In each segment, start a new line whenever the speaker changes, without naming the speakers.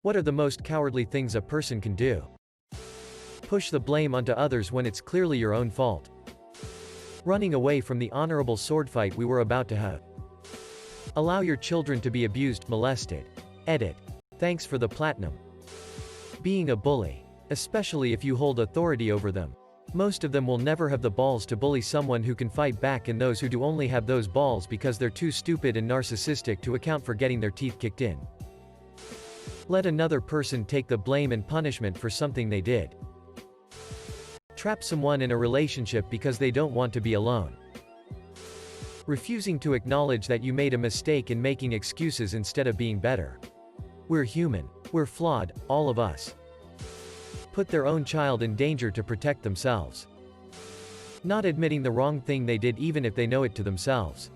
What are the most cowardly things a person can do? Push the blame onto others when it's clearly your own fault. Running away from the honorable sword fight we were about to have. Allow your children to be abused, molested. Edit. Thanks for the platinum. Being a bully. Especially if you hold authority over them. Most of them will never have the balls to bully someone who can fight back, and those who do only have those balls because they're too stupid and narcissistic to account for getting their teeth kicked in. Let another person take the blame and punishment for something they did. Trap someone in a relationship because they don't want to be alone. Refusing to acknowledge that you made a mistake and making excuses instead of being better. We're human. We're flawed, all of us. Put their own child in danger to protect themselves. Not admitting the wrong thing they did even if they know it to themselves.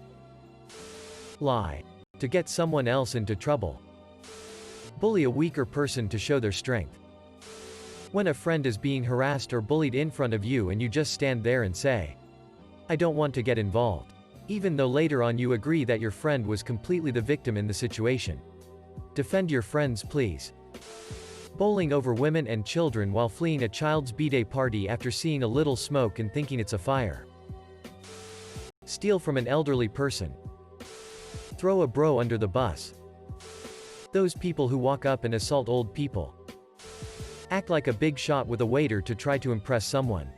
Lie. To get someone else into trouble. Bully a weaker person to show their strength. When a friend is being harassed or bullied in front of you and you just stand there and say, "I don't want to get involved," even though later on you agree that your friend was completely the victim in the situation. Defend your friends, please. Bowling over women and children while fleeing a child's b-day party after seeing a little smoke and thinking it's a fire. Steal from an elderly person. Throw a bro under the bus. Those people who walk up and assault old people. Act like a big shot with a waiter to try to impress someone.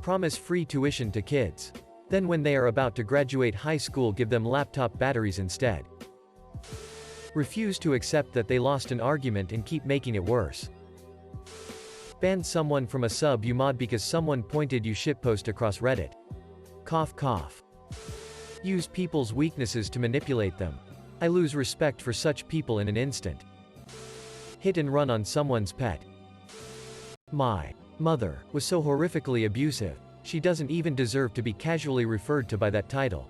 Promise free tuition to kids. Then when they are about to graduate high school, give them laptop batteries instead. Refuse to accept that they lost an argument and keep making it worse. Ban someone from a sub-you mod because someone pointed you shitpost across Reddit. Cough cough. Use people's weaknesses to manipulate them. I lose respect for such people in an instant. Hit and run on someone's pet. My mother was so horrifically abusive, she doesn't even deserve to be casually referred to by that title.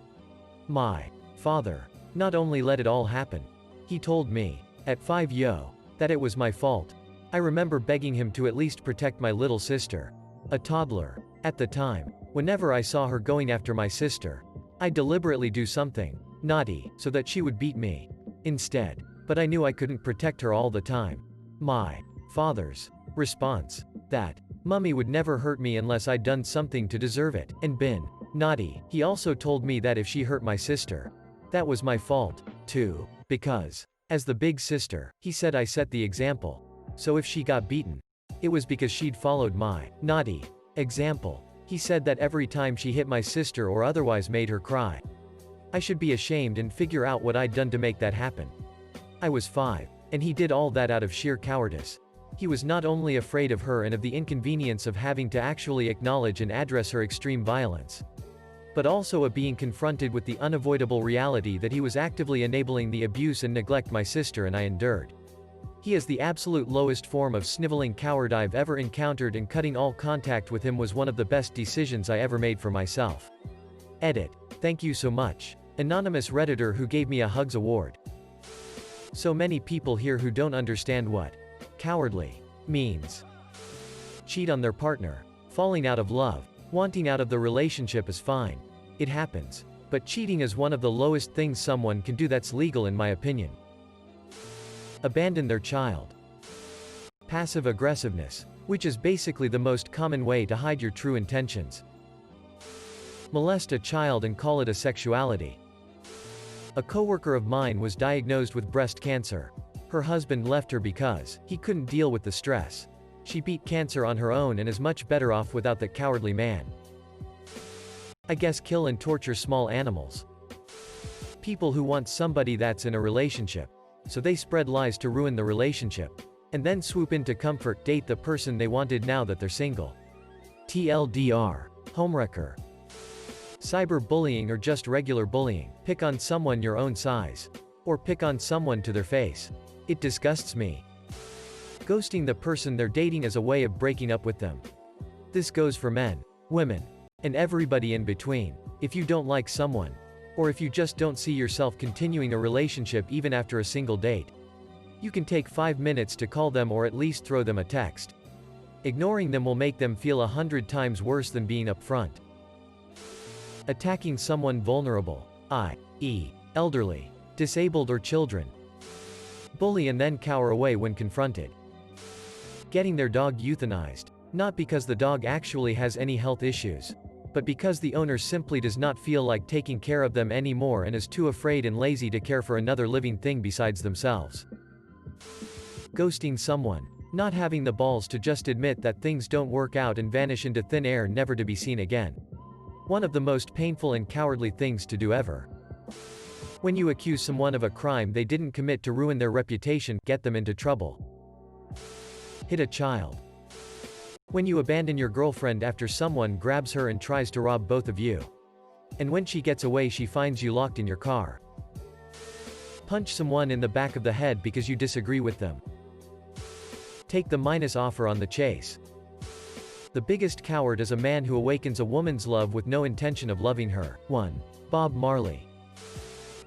My father not only let it all happen, he told me, at 5 that it was my fault. I remember begging him to at least protect my little sister, a toddler. At the time, whenever I saw her going after my sister, I'd deliberately do something naughty so that she would beat me instead. But I knew I couldn't protect her all the time. My father's response: that Mummy would never hurt me unless I'd done something to deserve it and been naughty. He also told me that if she hurt my sister, that was my fault, too. Because, as the big sister, he said I set the example. So if she got beaten, it was because she'd followed my naughty example. He said that every time she hit my sister or otherwise made her cry, I should be ashamed and figure out what I'd done to make that happen. I was 5, and he did all that out of sheer cowardice. He was not only afraid of her and of the inconvenience of having to actually acknowledge and address her extreme violence, but also of being confronted with the unavoidable reality that he was actively enabling the abuse and neglect my sister and I endured. He is the absolute lowest form of sniveling coward I've ever encountered, and cutting all contact with him was one of the best decisions I ever made for myself. Edit. Thank you so much. Anonymous Redditor who gave me a Hugs award. So many people here who don't understand what cowardly means. Cheat on their partner. Falling out of love. Wanting out of the relationship is fine. It happens. But cheating is one of the lowest things someone can do that's legal in my opinion. Abandon their child. Passive aggressiveness, which is basically the most common way to hide your true intentions. Molest a child and call it a sexuality. A coworker of mine was diagnosed with breast cancer. Her husband left her because he couldn't deal with the stress. She beat cancer on her own and is much better off without that cowardly man. I guess kill and torture small animals. People who want somebody that's in a relationship, so they spread lies to ruin the relationship, and then swoop in to comfort, date the person they wanted now that they're single. TLDR. Homewrecker. Cyberbullying or just regular bullying. Pick on someone your own size. Or pick on someone to their face. It disgusts me. Ghosting the person they're dating as a way of breaking up with them. This goes for men, women, and everybody in between. If you don't like someone, or if you just don't see yourself continuing a relationship even after a single date, you can take 5 minutes to call them or at least throw them a text. Ignoring them will make them feel 100 times worse than being upfront. Attacking someone vulnerable, i.e., elderly, disabled or children. Bully and then cower away when confronted. Getting their dog euthanized. Not because the dog actually has any health issues, but because the owner simply does not feel like taking care of them anymore and is too afraid and lazy to care for another living thing besides themselves. Ghosting someone. Not having the balls to just admit that things don't work out and vanish into thin air, never to be seen again. One of the most painful and cowardly things to do ever. When you accuse someone of a crime they didn't commit to ruin their reputation, get them into trouble. Hit a child. When you abandon your girlfriend after someone grabs her and tries to rob both of you. And when she gets away she finds you locked in your car. Punch someone in the back of the head because you disagree with them. Take the minus offer on the chase. The biggest coward is a man who awakens a woman's love with no intention of loving her. 1. Bob Marley.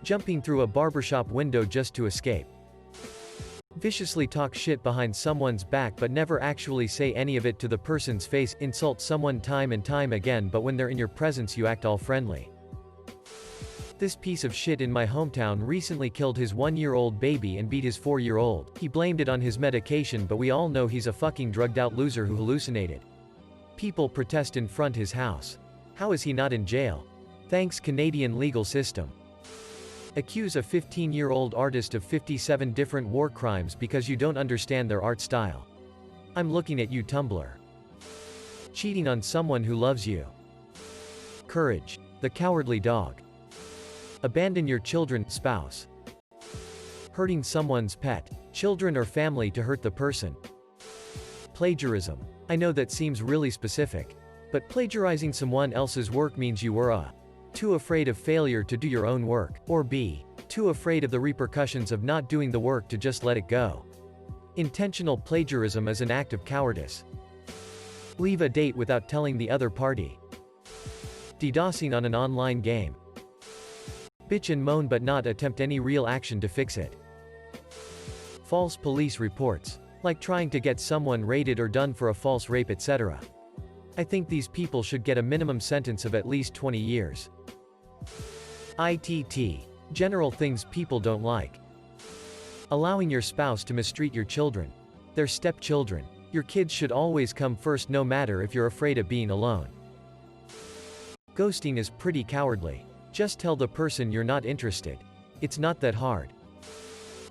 Jumping through a barbershop window just to escape. Viciously talk shit behind someone's back but never actually say any of it to the person's face. Insult someone time and time again but when they're in your presence you act all friendly. This piece of shit in my hometown recently killed his 1-year-old baby and beat his 4-year-old. He blamed it on his medication but we all know he's a fucking drugged out loser who hallucinated. People protest in front his house. How is he not in jail? Thanks Canadian legal system. Accuse a 15-year-old artist of 57 different war crimes because you don't understand their art style. I'm looking at you, Tumblr. Cheating on someone who loves you. Courage. The cowardly dog. Abandon your children, spouse. Hurting someone's pet, children or family to hurt the person. Plagiarism. I know that seems really specific. But plagiarizing someone else's work means you were a. Too afraid of failure to do your own work, or b. Too afraid of the repercussions of not doing the work to just let it go. Intentional plagiarism is an act of cowardice. Leave a date without telling the other party. DDoSing on an online game. Bitch and moan but not attempt any real action to fix it. False police reports. Like trying to get someone raided or done for a false rape, etc. I think these people should get a minimum sentence of at least 20 years. ITT. General things people don't like. Allowing your spouse to mistreat your children. Their stepchildren. Your kids should always come first no matter if you're afraid of being alone. Ghosting is pretty cowardly. Just tell the person you're not interested. It's not that hard.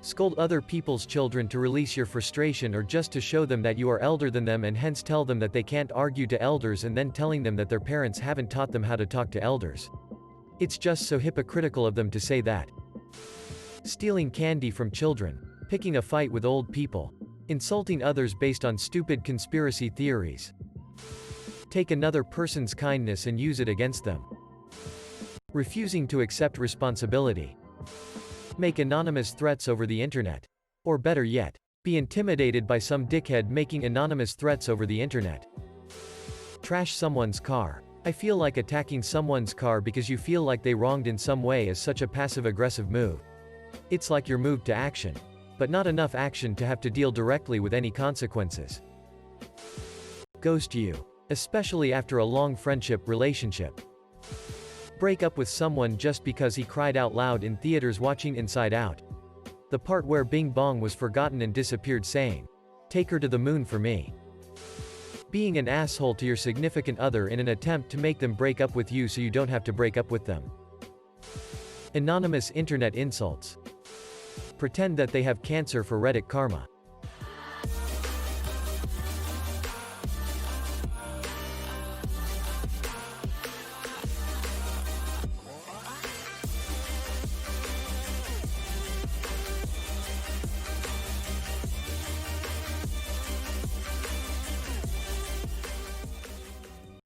Scold other people's children to release your frustration or just to show them that you are elder than them and hence tell them that they can't argue to elders and then telling them that their parents haven't taught them how to talk to elders. It's just so hypocritical of them to say that. Stealing candy from children. Picking a fight with old people. Insulting others based on stupid conspiracy theories. Take another person's kindness and use it against them. Refusing to accept responsibility. Make anonymous threats over the internet. Or better yet, be intimidated by some dickhead making anonymous threats over the internet. Trash someone's car. I feel like attacking someone's car because you feel like they wronged in some way is such a passive-aggressive move. It's like you're moved to action. But not enough action to have to deal directly with any consequences. Ghost you. Especially after a long friendship relationship. Break up with someone just because he cried out loud in theaters watching Inside Out. The part where Bing Bong was forgotten and disappeared saying, "Take her to the moon for me." Being an asshole to your significant other in an attempt to make them break up with you so you don't have to break up with them. Anonymous internet insults. Pretend that they have cancer for Reddit karma.